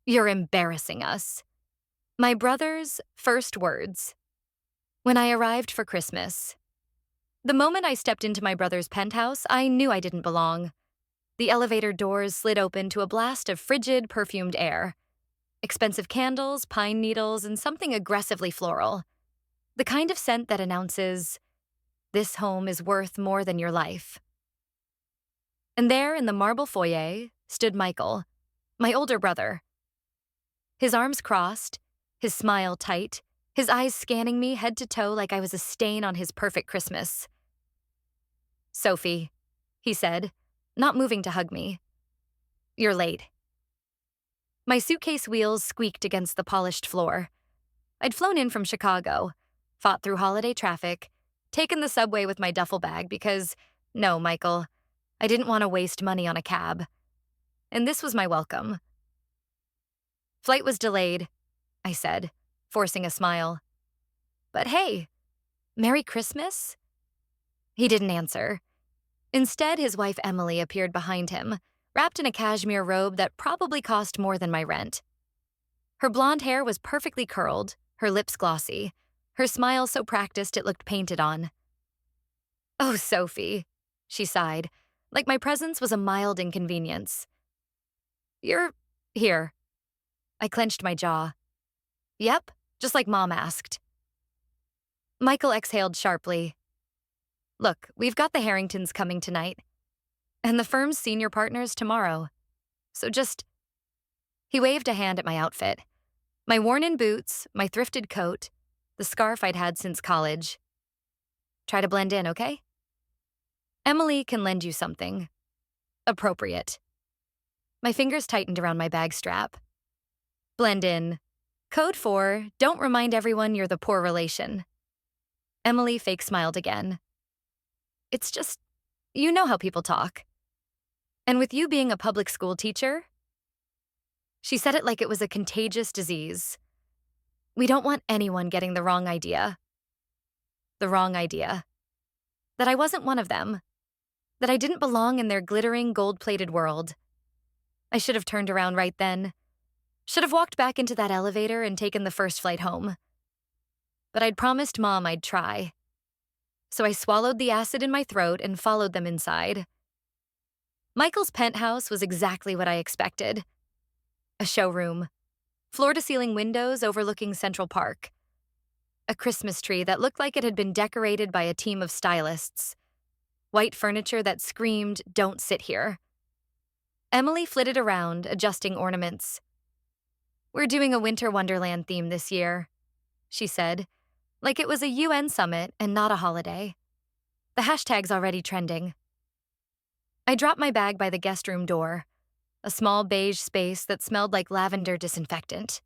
You're embarrassing us. My brother's first words. When I arrived for Christmas. The moment I stepped into my brother's penthouse, I knew I didn't belong. The elevator doors slid open to a blast of frigid, perfumed air. Expensive candles, pine needles, and something aggressively floral. The kind of scent that announces, this home is worth more than your life. And there, in the marble foyer, stood Michael, my older brother. His arms crossed, his smile tight, his eyes scanning me head to toe like I was a stain on his perfect Christmas. "Sophie," he said, not moving to hug me. "You're late." My suitcase wheels squeaked against the polished floor. I'd flown in from Chicago, fought through holiday traffic, taken the subway with my duffel bag because, no, Michael, I didn't want to waste money on a cab. And this was my welcome. "Flight was delayed," I said, forcing a smile. "But hey, Merry Christmas?" He didn't answer. Instead, his wife Emily appeared behind him, wrapped in a cashmere robe that probably cost more than my rent. Her blonde hair was perfectly curled, her lips glossy, her smile so practiced it looked painted on. "Oh, Sophie," she sighed, like my presence was a mild inconvenience. "You're here." I clenched my jaw. "Yep, just like Mom asked." Michael exhaled sharply. "Look, we've got the Harringtons coming tonight, and the firm's senior partners tomorrow. So just..." He waved a hand at my outfit. My worn-in boots, my thrifted coat, the scarf I'd had since college. "Try to blend in, okay? Emily can lend you something. Appropriate." My fingers tightened around my bag strap. "Blend in. Code 4, don't remind everyone you're the poor relation." Emily fake smiled again. "It's just, you know how people talk. And with you being a public school teacher..." She said it like it was a contagious disease. "We don't want anyone getting the wrong idea." The wrong idea. That I wasn't one of them. That I didn't belong in their glittering, gold-plated world. I should have turned around right then. Should have walked back into that elevator and taken the first flight home. But I'd promised Mom I'd try. So I swallowed the acid in my throat and followed them inside. Michael's penthouse was exactly what I expected. A showroom. Floor-to-ceiling windows overlooking Central Park. A Christmas tree that looked like it had been decorated by a team of stylists. White furniture that screamed, "Don't sit here." Emily flitted around, adjusting ornaments. "We're doing a Winter Wonderland theme this year," she said, like it was a UN summit and not a holiday. The hashtag's already trending. I dropped my bag by the guest room door, a small beige space that smelled like lavender disinfectant.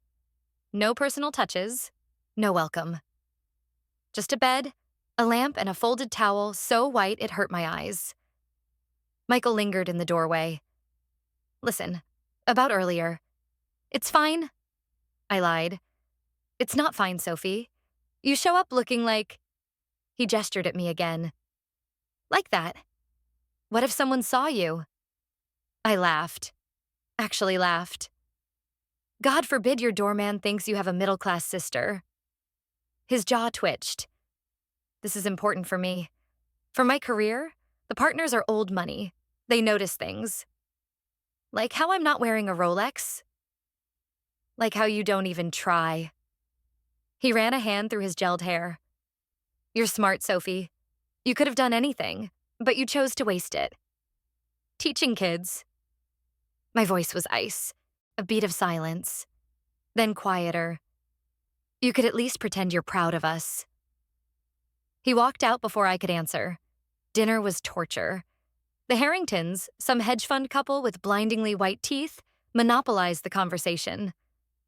No personal touches, no welcome. Just a bed, a lamp, and a folded towel so white it hurt my eyes. Michael lingered in the doorway. "Listen, about earlier. It's fine." I lied. "It's not fine, Sophie. You show up looking like..." He gestured at me again. "Like that. What if someone saw you?" I laughed. Actually laughed. "God forbid your doorman thinks you have a middle-class sister." His jaw twitched. "This is important for me. For my career, the partners are old money. They notice things. Like how I'm not wearing a Rolex. Like how you don't even try." He ran a hand through his gelled hair. "You're smart, Sophie. You could have done anything, but you chose to waste it. Teaching kids." My voice was ice, a beat of silence. Then quieter. "You could at least pretend you're proud of us." He walked out before I could answer. Dinner was torture. The Harringtons, some hedge fund couple with blindingly white teeth, monopolized the conversation.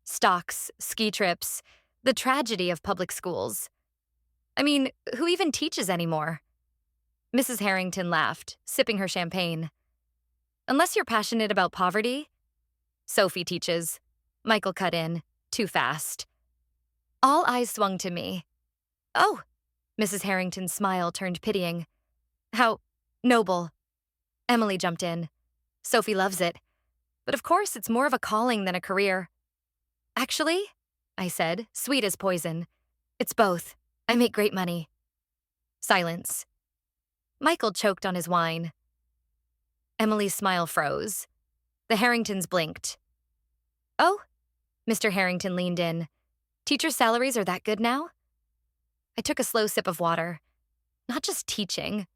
Stocks, ski trips, the tragedy of public schools. I mean, who even teaches anymore? Mrs. Harrington laughed, sipping her champagne. "Unless you're passionate about poverty." "Sophie teaches." Michael cut in, too fast. All eyes swung to me. "Oh." Mrs. Harrington's smile turned pitying. "How noble." Emily jumped in. "Sophie loves it. But of course, it's more of a calling than a career. Actually, I said, sweet as poison. It's both. I make great money. Silence. Michael choked on his wine. Emily's smile froze. The Harringtons blinked. Oh? Mr. Harrington leaned in. Teacher salaries are that good now? I took a slow sip of water. Not just teaching.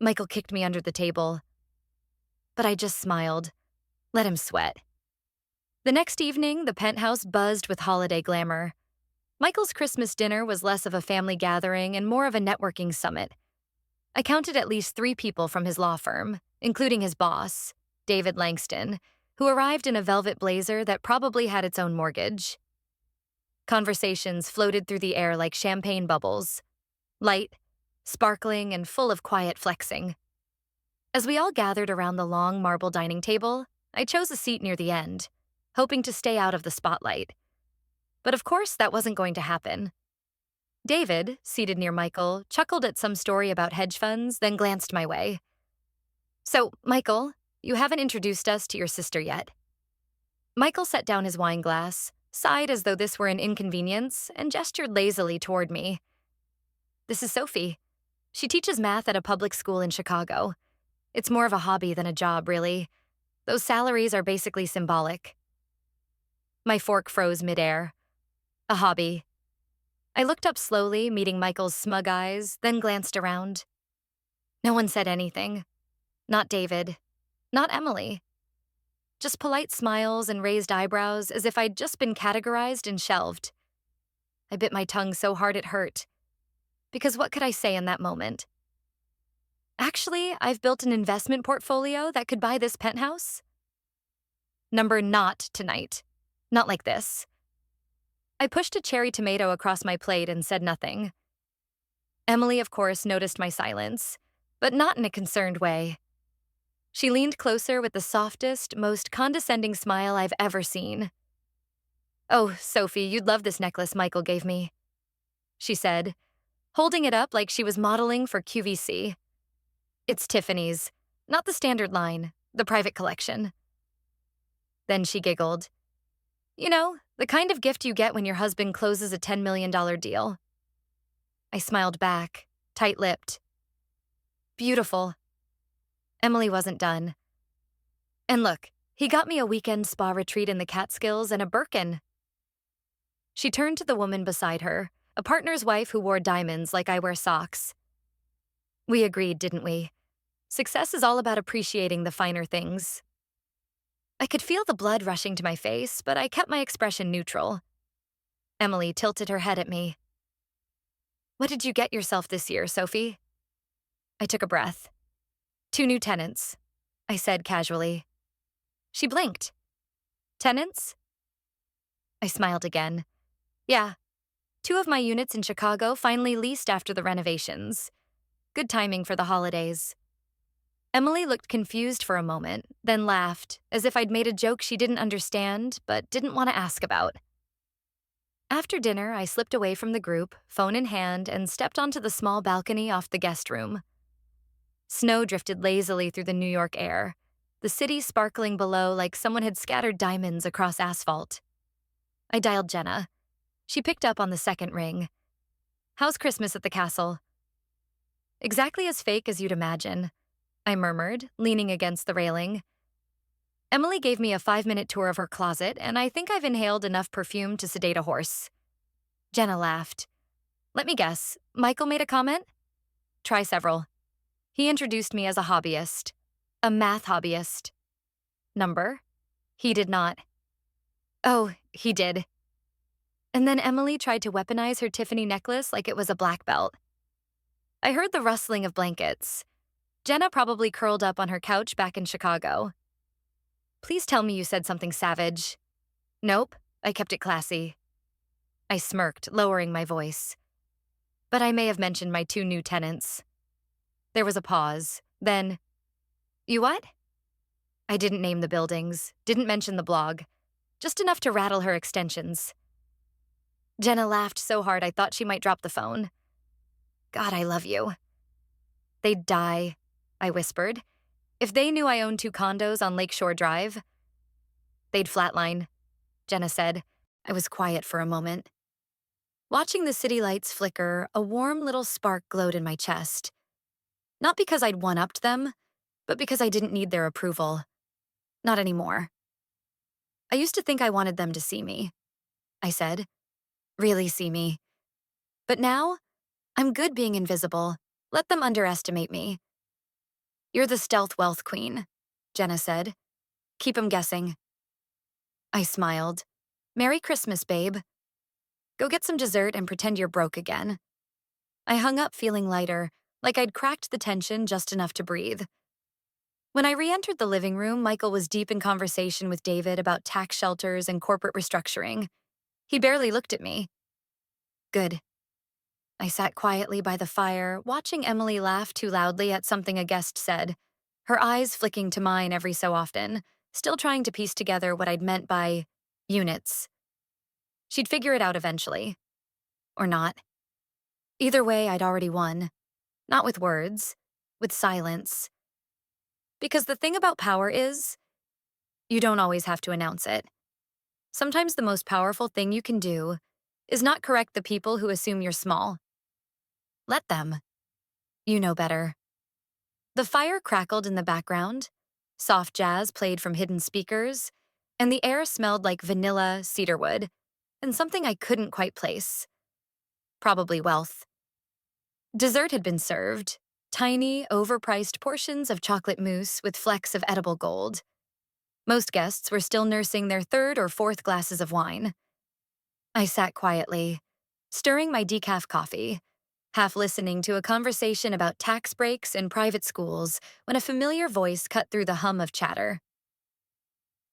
Michael kicked me under the table. But I just smiled. Let him sweat. The next evening, the penthouse buzzed with holiday glamour. Michael's Christmas dinner was less of a family gathering and more of a networking summit. I counted at least 3 people from his law firm, including his boss, David Langston, who arrived in a velvet blazer that probably had its own mortgage. Conversations floated through the air like champagne bubbles, light, sparkling, and full of quiet flexing. As we all gathered around the long marble dining table, I chose a seat near the end, hoping to stay out of the spotlight. But of course, that wasn't going to happen. David, seated near Michael, chuckled at some story about hedge funds, then glanced my way. So, Michael, you haven't introduced us to your sister yet. Michael set down his wine glass, sighed as though this were an inconvenience, and gestured lazily toward me. This is Sophie. She teaches math at a public school in Chicago. It's more of a hobby than a job, really. Those salaries are basically symbolic. My fork froze midair. A hobby. I looked up slowly, meeting Michael's smug eyes, then glanced around. No one said anything. Not David. Not Emily. Just polite smiles and raised eyebrows as if I'd just been categorized and shelved. I bit my tongue so hard it hurt. Because what could I say in that moment? Actually, I've built an investment portfolio that could buy this penthouse. Number not tonight. Not like this. I pushed a cherry tomato across my plate and said nothing. Emily, of course, noticed my silence, but not in a concerned way. She leaned closer with the softest, most condescending smile I've ever seen. Oh, Sophie, you'd love this necklace Michael gave me, she said, holding it up like she was modeling for QVC. It's Tiffany's, not the standard line, the private collection. Then she giggled. You know, the kind of gift you get when your husband closes a $10 million deal. I smiled back, tight-lipped. Beautiful. Emily wasn't done. And look, he got me a weekend spa retreat in the Catskills and a Birkin. She turned to the woman beside her, a partner's wife who wore diamonds like I wear socks. We agreed, didn't we? Success is all about appreciating the finer things. I could feel the blood rushing to my face, but I kept my expression neutral. Emily tilted her head at me. What did you get yourself this year, Sophie? I took a breath. 2 new tenants, I said casually. She blinked. Tenants? I smiled again. Yeah, 2 of my units in Chicago finally leased after the renovations. Good timing for the holidays. Emily looked confused for a moment, then laughed, as if I'd made a joke she didn't understand, but didn't want to ask about. After dinner, I slipped away from the group, phone in hand, and stepped onto the small balcony off the guest room. Snow drifted lazily through the New York air, the city sparkling below like someone had scattered diamonds across asphalt. I dialed Jenna. She picked up on the second ring. How's Christmas at the castle? Exactly as fake as you'd imagine, I murmured, leaning against the railing. Emily gave me a 5-minute tour of her closet, and I think I've inhaled enough perfume to sedate a horse. Jenna laughed. Let me guess, Michael made a comment? Try several. He introduced me as a hobbyist. A math hobbyist. Number? He did not. Oh, he did. And then Emily tried to weaponize her Tiffany necklace like it was a black belt. I heard the rustling of blankets. Jenna probably curled up on her couch back in Chicago. Please tell me you said something savage. Nope, I kept it classy. I smirked, lowering my voice. But I may have mentioned my 2 new tenants. There was a pause. Then, you what? I didn't name the buildings, didn't mention the blog. Just enough to rattle her extensions. Jenna laughed so hard I thought she might drop the phone. God, I love you. They'd die, I whispered. If they knew I owned 2 condos on Lakeshore Drive. They'd flatline, Jenna said. I was quiet for a moment. Watching the city lights flicker, a warm little spark glowed in my chest. Not because I'd one-upped them, but because I didn't need their approval. Not anymore. I used to think I wanted them to see me, I said. Really see me. But now, I'm good being invisible. Let them underestimate me. You're the stealth wealth queen, Jenna said. Keep 'em guessing. I smiled. Merry Christmas, babe. Go get some dessert and pretend you're broke again. I hung up feeling lighter, like I'd cracked the tension just enough to breathe. When I re-entered the living room, Michael was deep in conversation with David about tax shelters and corporate restructuring. He barely looked at me. Good. I sat quietly by the fire, watching Emily laugh too loudly at something a guest said, her eyes flicking to mine every so often, still trying to piece together what I'd meant by units. She'd figure it out eventually. Or not. Either way, I'd already won. Not with words, with silence. Because the thing about power is, you don't always have to announce it. Sometimes the most powerful thing you can do is not correct the people who assume you're small. Let them. You know better. The fire crackled in the background, soft jazz played from hidden speakers, and the air smelled like vanilla, cedarwood, and something I couldn't quite place. Probably wealth. Dessert had been served, tiny, overpriced portions of chocolate mousse with flecks of edible gold. Most guests were still nursing their third or fourth glasses of wine. I sat quietly, stirring my decaf coffee, half listening to a conversation about tax breaks and private schools when a familiar voice cut through the hum of chatter.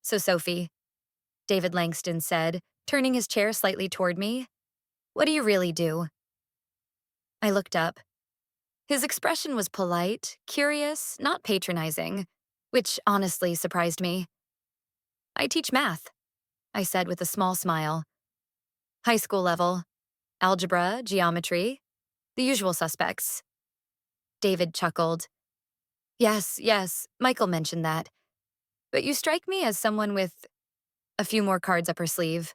So, Sophie, David Langston said, turning his chair slightly toward me, what do you really do? I looked up. His expression was polite, curious, not patronizing, which honestly surprised me. I teach math, I said with a small smile. High school level. Algebra, geometry, the usual suspects. David chuckled. Yes, Michael mentioned that. But you strike me as someone with a few more cards up her sleeve.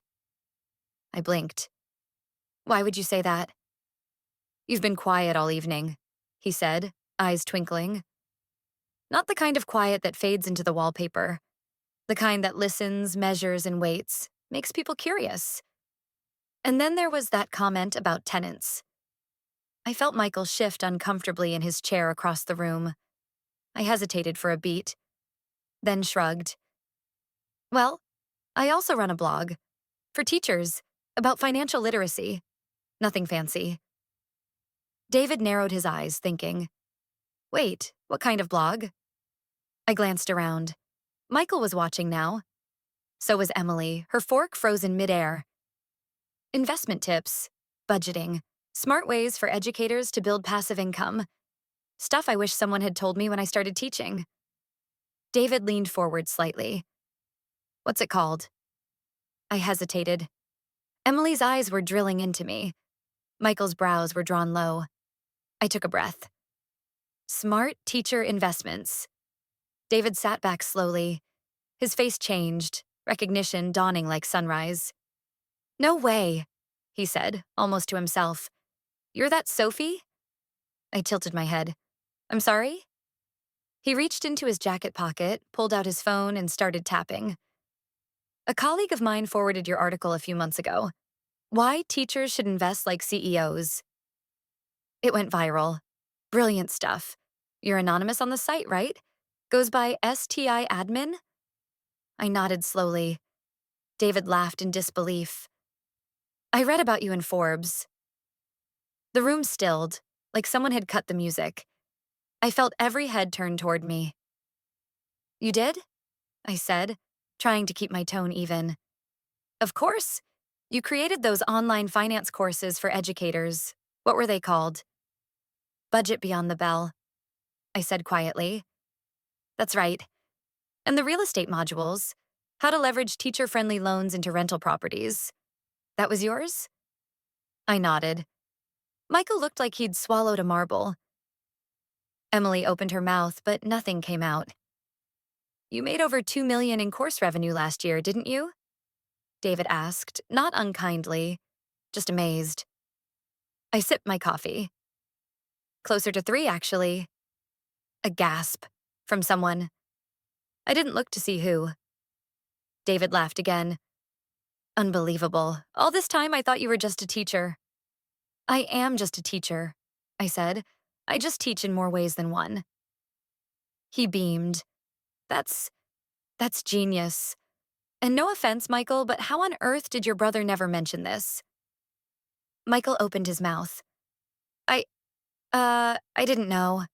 I blinked. Why would you say that? You've been quiet all evening, he said, eyes twinkling. Not the kind of quiet that fades into the wallpaper. The kind that listens, measures, and waits, makes people curious. And then there was that comment about tenants. I felt Michael shift uncomfortably in his chair across the room. I hesitated for a beat, then shrugged. Well, I also run a blog. For teachers, about financial literacy. Nothing fancy. David narrowed his eyes, thinking, wait, what kind of blog? I glanced around. Michael was watching now. So was Emily, her fork frozen midair. Investment tips, budgeting, smart ways for educators to build passive income. Stuff I wish someone had told me when I started teaching. David leaned forward slightly. What's it called? I hesitated. Emily's eyes were drilling into me. Michael's brows were drawn low. I took a breath. Smart Teacher Investments. David sat back slowly. His face changed, recognition dawning like sunrise. No way, he said, almost to himself. You're that Sophie? I tilted my head. I'm sorry? He reached into his jacket pocket, pulled out his phone, and started tapping. A colleague of mine forwarded your article a few months ago. Why teachers should invest like CEOs. It went viral. Brilliant stuff. You're anonymous on the site, right? Goes by STI admin? I nodded slowly. David laughed in disbelief. I read about you in Forbes. The room stilled, like someone had cut the music. I felt every head turn toward me. You did? I said, trying to keep my tone even. Of course. You created those online finance courses for educators. What were they called? Budget Beyond the Bell, I said quietly. That's right. And the real estate modules. How to leverage teacher-friendly loans into rental properties. That was yours? I nodded. Michael looked like he'd swallowed a marble. Emily opened her mouth, but nothing came out. You made over $2 million in course revenue last year, didn't you? David asked, not unkindly, just amazed. I sipped my coffee. Closer to 3, actually. A gasp from someone. I didn't look to see who. David laughed again. Unbelievable. All this time I thought you were just a teacher. I am just a teacher, I said. I just teach in more ways than one. He beamed. That's genius. And no offense, Michael, but how on earth did your brother never mention this? Michael opened his mouth. I didn't know.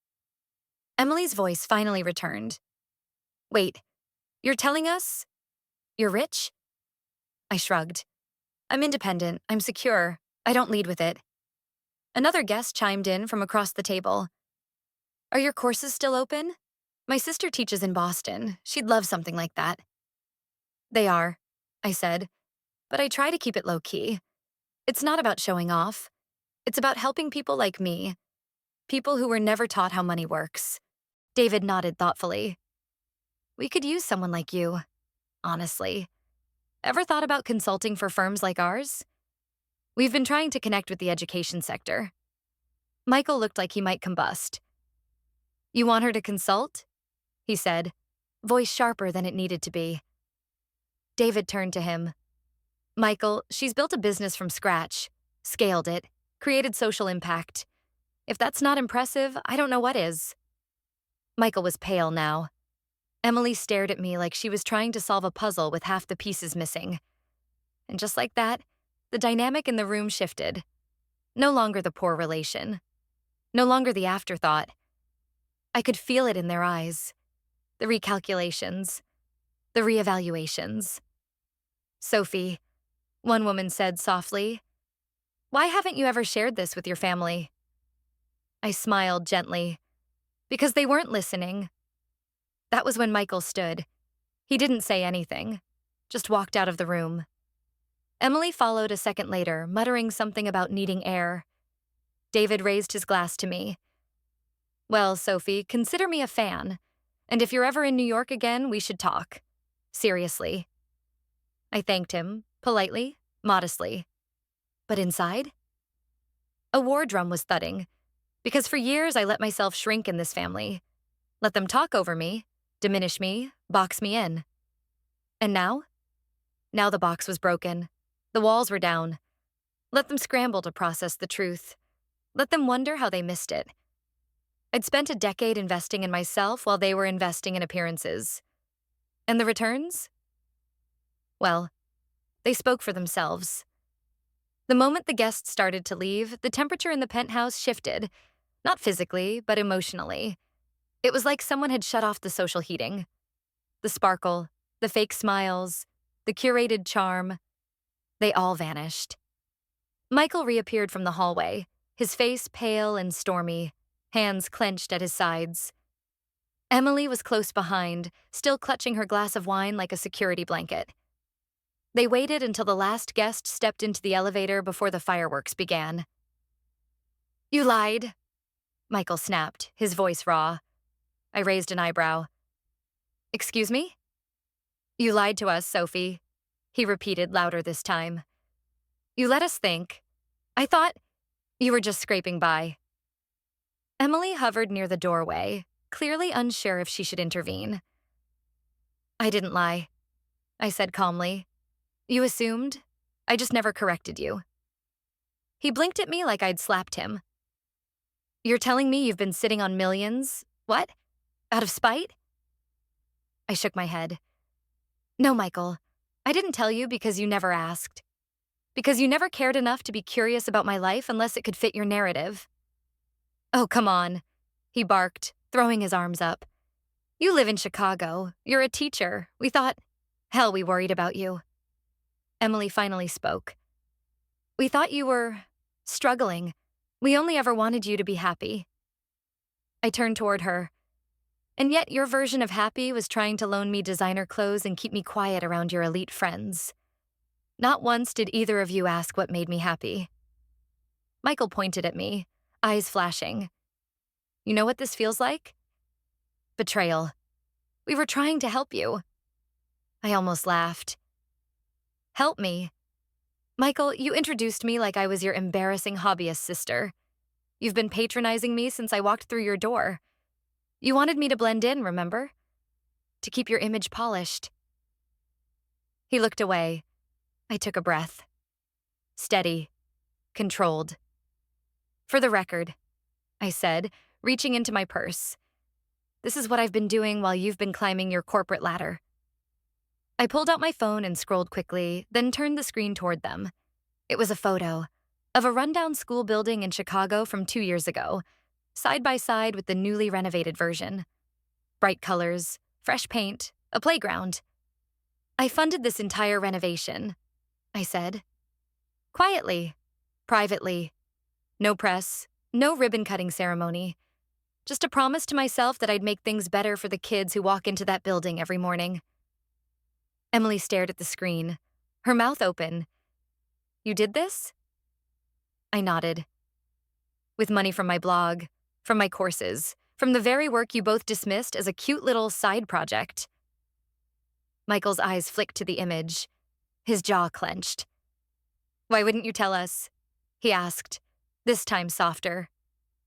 Emily's voice finally returned. Wait, you're telling us you're rich? I shrugged. I'm independent. I'm secure. I don't lead with it. Another guest chimed in from across the table. Are your courses still open? My sister teaches in Boston. She'd love something like that. They are, I said, but I try to keep it low-key. It's not about showing off. It's about helping people like me, people who were never taught how money works. David nodded thoughtfully. We could use someone like you, honestly. Ever thought about consulting for firms like ours? We've been trying to connect with the education sector. Michael looked like he might combust. You want her to consult? He said, voice sharper than it needed to be. David turned to him. Michael, she's built a business from scratch, scaled it, created social impact. If that's not impressive, I don't know what is. Michael was pale now. Emily stared at me like she was trying to solve a puzzle with half the pieces missing. And just like that, the dynamic in the room shifted. No longer the poor relation. No longer the afterthought. I could feel it in their eyes. The recalculations. The reevaluations. Sophie, one woman said softly, why haven't you ever shared this with your family? I smiled gently. Because they weren't listening. That was when Michael stood. He didn't say anything, just walked out of the room. Emily followed a second later, muttering something about needing air. David raised his glass to me. Well, Sophie, consider me a fan. And if you're ever in New York again, we should talk. Seriously. I thanked him, politely, modestly. But inside? A war drum was thudding, because for years I let myself shrink in this family. Let them talk over me, diminish me, box me in. And now? Now the box was broken. The walls were down. Let them scramble to process the truth. Let them wonder how they missed it. I'd spent a decade investing in myself while they were investing in appearances. And the returns? Well, they spoke for themselves. The moment the guests started to leave, the temperature in the penthouse shifted, not physically, but emotionally. It was like someone had shut off the social heating. The sparkle, the fake smiles, the curated charm, they all vanished. Michael reappeared from the hallway, his face pale and stormy, hands clenched at his sides. Emily was close behind, still clutching her glass of wine like a security blanket. They waited until the last guest stepped into the elevator before the fireworks began. You lied, Michael snapped, his voice raw. I raised an eyebrow. Excuse me? You lied to us, Sophie, he repeated louder this time. You let us think. I thought you were just scraping by. Emily hovered near the doorway, clearly unsure if she should intervene. I didn't lie, I said calmly. You assumed. I just never corrected you. He blinked at me like I'd slapped him. You're telling me you've been sitting on millions? What? Out of spite? I shook my head. No, Michael. I didn't tell you because you never asked. Because you never cared enough to be curious about my life unless it could fit your narrative. Oh, come on, he barked, throwing his arms up. You live in Chicago. You're a teacher. We thought, hell, we worried about you. Emily finally spoke. We thought you were struggling. We only ever wanted you to be happy. I turned toward her. And yet your version of happy was trying to loan me designer clothes and keep me quiet around your elite friends. Not once did either of you ask what made me happy. Michael pointed at me, eyes flashing. You know what this feels like? Betrayal. We were trying to help you. I almost laughed. Help me. Michael, you introduced me like I was your embarrassing hobbyist sister. You've been patronizing me since I walked through your door. You wanted me to blend in, remember? To keep your image polished. He looked away. I took a breath. Steady. Controlled. For the record, I said, reaching into my purse. This is what I've been doing while you've been climbing your corporate ladder. I pulled out my phone and scrolled quickly, then turned the screen toward them. It was a photo of a rundown school building in Chicago from 2 years ago, side by side with the newly renovated version. Bright colors, fresh paint, a playground. I funded this entire renovation, I said. Quietly, privately. No press, no ribbon-cutting ceremony. Just a promise to myself that I'd make things better for the kids who walk into that building every morning. Emily stared at the screen, her mouth open. You did this? I nodded. With money from my blog, from my courses, from the very work you both dismissed as a cute little side project. Michael's eyes flicked to the image. His jaw clenched. Why wouldn't you tell us? He asked, this time softer.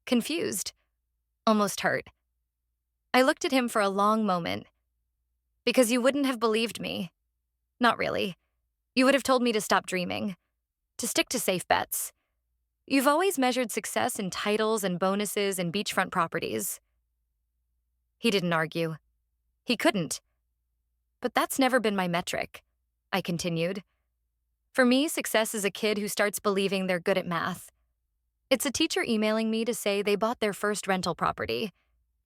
Confused. Almost hurt. I looked at him for a long moment. Because you wouldn't have believed me. Not really. You would have told me to stop dreaming. To stick to safe bets. You've always measured success in titles and bonuses and beachfront properties. He didn't argue. He couldn't. But that's never been my metric, I continued. For me, success is a kid who starts believing they're good at math. It's a teacher emailing me to say they bought their first rental property.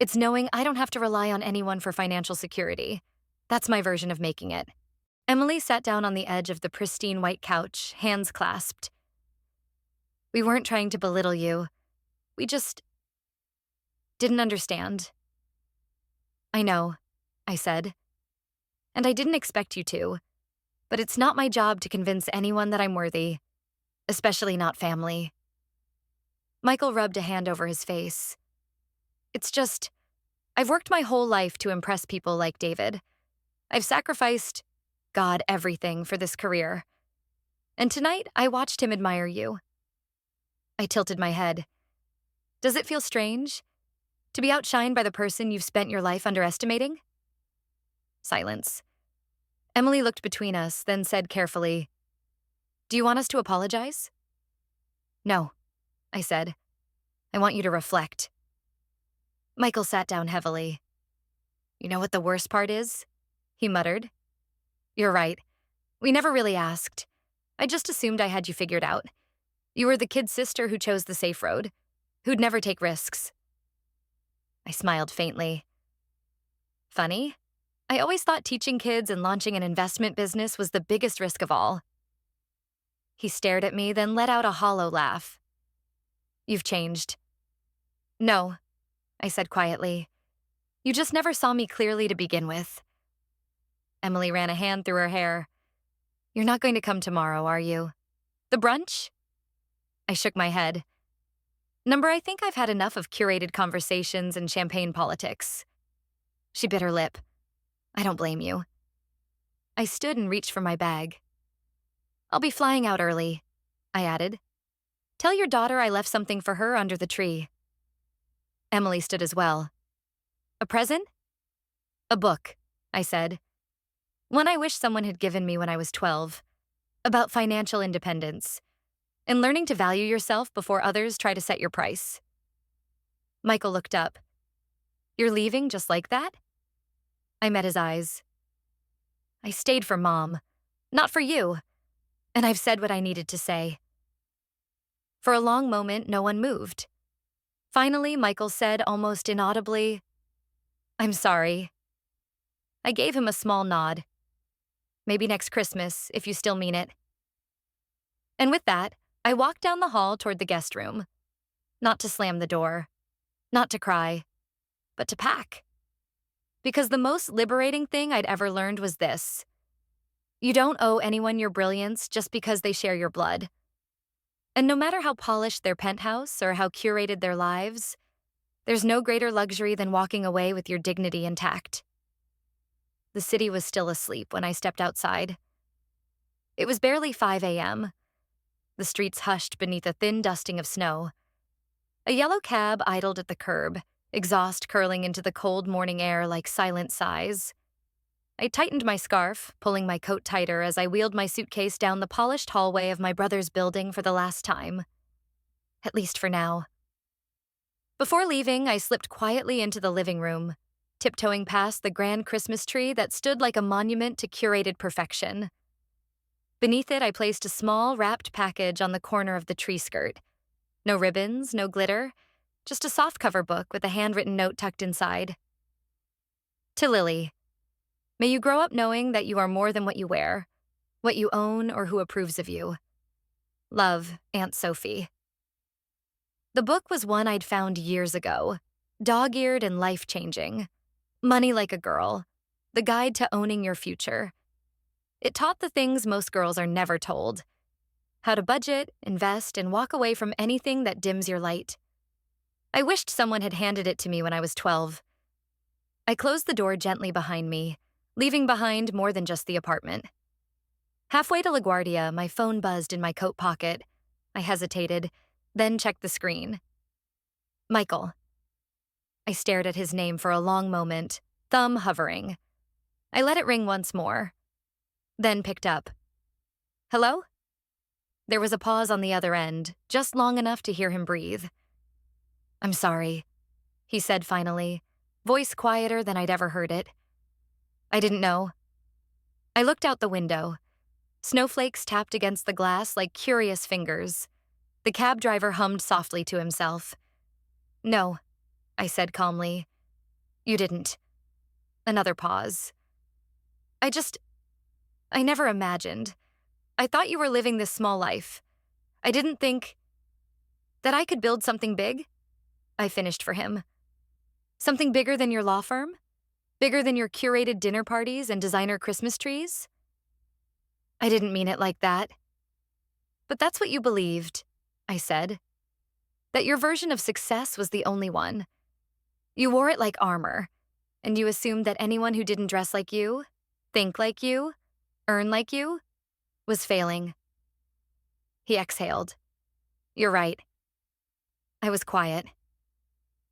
It's knowing I don't have to rely on anyone for financial security. That's my version of making it. Emily sat down on the edge of the pristine white couch, hands clasped. We weren't trying to belittle you. We just didn't understand. I know, I said. And I didn't expect you to. But it's not my job to convince anyone that I'm worthy, especially not family. Michael rubbed a hand over his face. It's just, I've worked my whole life to impress people like David. I've sacrificed, God, everything for this career. And tonight, I watched him admire you. I tilted my head. Does it feel strange? To be outshined by the person you've spent your life underestimating? Silence. Emily looked between us, then said carefully, Do you want us to apologize? No, I said. I want you to reflect. Michael sat down heavily. You know what the worst part is? He muttered. You're right. We never really asked. I just assumed I had you figured out. You were the kid sister who chose the safe road, who'd never take risks. I smiled faintly. Funny. I always thought teaching kids and launching an investment business was the biggest risk of all. He stared at me, then let out a hollow laugh. You've changed. No, I said quietly. You just never saw me clearly to begin with. Emily ran a hand through her hair. You're not going to come tomorrow, are you? The brunch? I shook my head. Number, I think I've had enough of curated conversations and champagne politics. She bit her lip. I don't blame you. I stood and reached for my bag. I'll be flying out early, I added. Tell your daughter I left something for her under the tree. Emily stood as well. A present? A book, I said. One I wish someone had given me when I was 12. About financial independence. And learning to value yourself before others try to set your price. Michael looked up. You're leaving just like that? I met his eyes. I stayed for Mom, not for you. And I've said what I needed to say. For a long moment, no one moved. Finally, Michael said almost inaudibly, I'm sorry. I gave him a small nod. Maybe next Christmas, if you still mean it. And with that, I walked down the hall toward the guest room. Not to slam the door, not to cry, but to pack. Because the most liberating thing I'd ever learned was this. You don't owe anyone your brilliance just because they share your blood. And no matter how polished their penthouse or how curated their lives, there's no greater luxury than walking away with your dignity intact. The city was still asleep when I stepped outside. It was barely 5 a.m. The streets hushed beneath a thin dusting of snow. A yellow cab idled at the curb, exhaust curling into the cold morning air like silent sighs. I tightened my scarf, pulling my coat tighter as I wheeled my suitcase down the polished hallway of my brother's building for the last time. At least for now. Before leaving, I slipped quietly into the living room, tiptoeing past the grand Christmas tree that stood like a monument to curated perfection. Beneath it, I placed a small, wrapped package on the corner of the tree skirt. No ribbons, no glitter, just a softcover book with a handwritten note tucked inside. To Lily, may you grow up knowing that you are more than what you wear, what you own, or who approves of you. Love, Aunt Sophie. The book was one I'd found years ago, dog-eared and life-changing. Money Like a Girl, the guide to owning your future. It taught the things most girls are never told. How to budget, invest, and walk away from anything that dims your light. I wished someone had handed it to me when I was 12. I closed the door gently behind me, leaving behind more than just the apartment. Halfway to LaGuardia, my phone buzzed in my coat pocket. I hesitated, then checked the screen. Michael. I stared at his name for a long moment, thumb hovering. I let it ring once more, then picked up. Hello? There was a pause on the other end, just long enough to hear him breathe. I'm sorry, he said finally, voice quieter than I'd ever heard it. I didn't know. I looked out the window. Snowflakes tapped against the glass like curious fingers. The cab driver hummed softly to himself. No, I said calmly. You didn't. Another pause. I never imagined. I thought you were living this small life. I didn't think that I could build something big. I finished for him. Something bigger than your law firm? Bigger than your curated dinner parties and designer Christmas trees? I didn't mean it like that. But that's what you believed, I said. That your version of success was the only one. You wore it like armor, and you assumed that anyone who didn't dress like you, think like you, earn like you, was failing. He exhaled. You're right. I was quiet.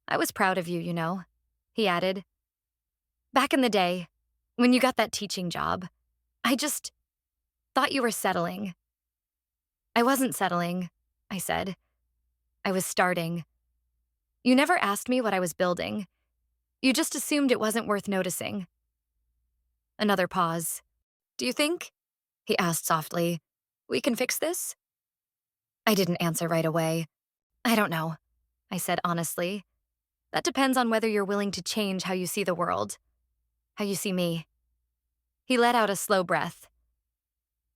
I was proud of you, you know, he added. Back in the day, when you got that teaching job, I just thought you were settling. I wasn't settling, I said. I was starting. You never asked me what I was building. You just assumed it wasn't worth noticing. Another pause. Do you think, he asked softly, we can fix this? I didn't answer right away. I don't know, I said honestly. That depends on whether you're willing to change how you see the world, how you see me. He let out a slow breath.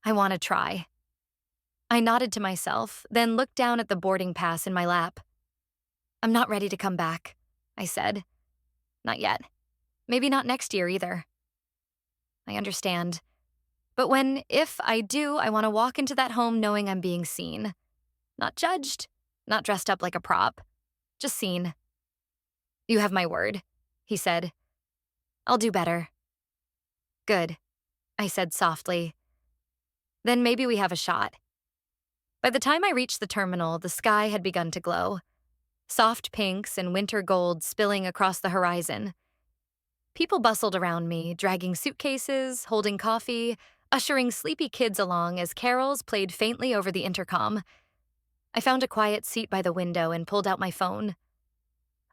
I want to try. I nodded to myself, then looked down at the boarding pass in my lap. I'm not ready to come back, I said. Not yet. Maybe not next year either. I understand. But if I do, I want to walk into that home knowing I'm being seen. Not judged, not dressed up like a prop. Just seen. You have my word, he said. I'll do better. Good, I said softly. Then maybe we have a shot. By the time I reached the terminal, the sky had begun to glow. Soft pinks and winter gold spilling across the horizon. People bustled around me, dragging suitcases, holding coffee, ushering sleepy kids along as carols played faintly over the intercom. I found a quiet seat by the window and pulled out my phone.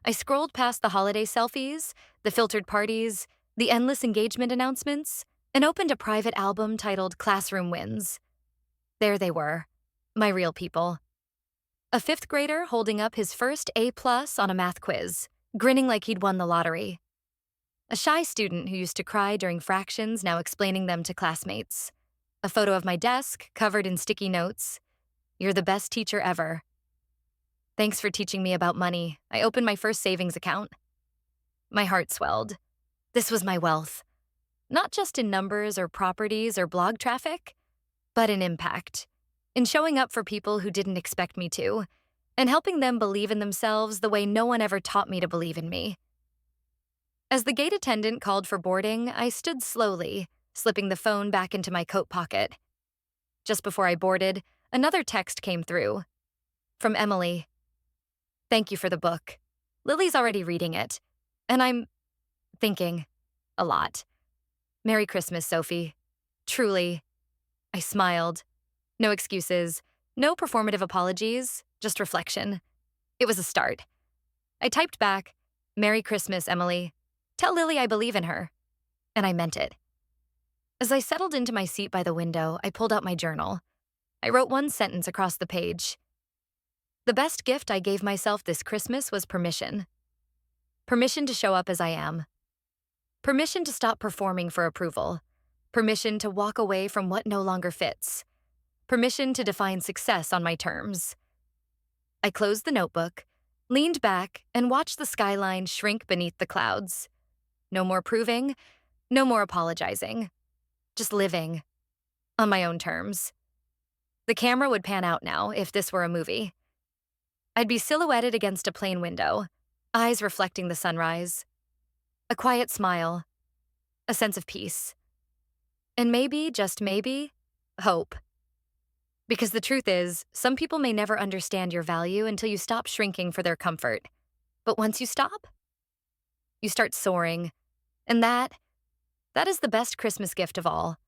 I scrolled past the holiday selfies, the filtered parties, the endless engagement announcements, and opened a private album titled Classroom Wins. There they were, my real people. A fifth grader holding up his first A+ on a math quiz, grinning like he'd won the lottery. A shy student who used to cry during fractions now explaining them to classmates. A photo of my desk covered in sticky notes. You're the best teacher ever. Thanks for teaching me about money. I opened my first savings account. My heart swelled. This was my wealth. Not just in numbers or properties or blog traffic, but in impact. In showing up for people who didn't expect me to, and helping them believe in themselves the way no one ever taught me to believe in me. As the gate attendant called for boarding, I stood slowly, slipping the phone back into my coat pocket. Just before I boarded, another text came through. From Emily. Thank you for the book. Lily's already reading it. And I'm thinking a lot. Merry Christmas, Sophie. Truly. I smiled. No excuses, no performative apologies, just reflection. It was a start. I typed back, Merry Christmas, Emily. Tell Lily I believe in her. And I meant it. As I settled into my seat by the window, I pulled out my journal. I wrote one sentence across the page. The best gift I gave myself this Christmas was permission. Permission to show up as I am. Permission to stop performing for approval. Permission to walk away from what no longer fits. Permission to define success on my terms. I closed the notebook, leaned back, and watched the skyline shrink beneath the clouds. No more proving, no more apologizing. Just living. On my own terms. The camera would pan out now if this were a movie. I'd be silhouetted against a plane window, eyes reflecting the sunrise. A quiet smile. A sense of peace. And maybe, just maybe, hope. Because the truth is, some people may never understand your value until you stop shrinking for their comfort. But once you stop, you start soaring. And that is the best Christmas gift of all.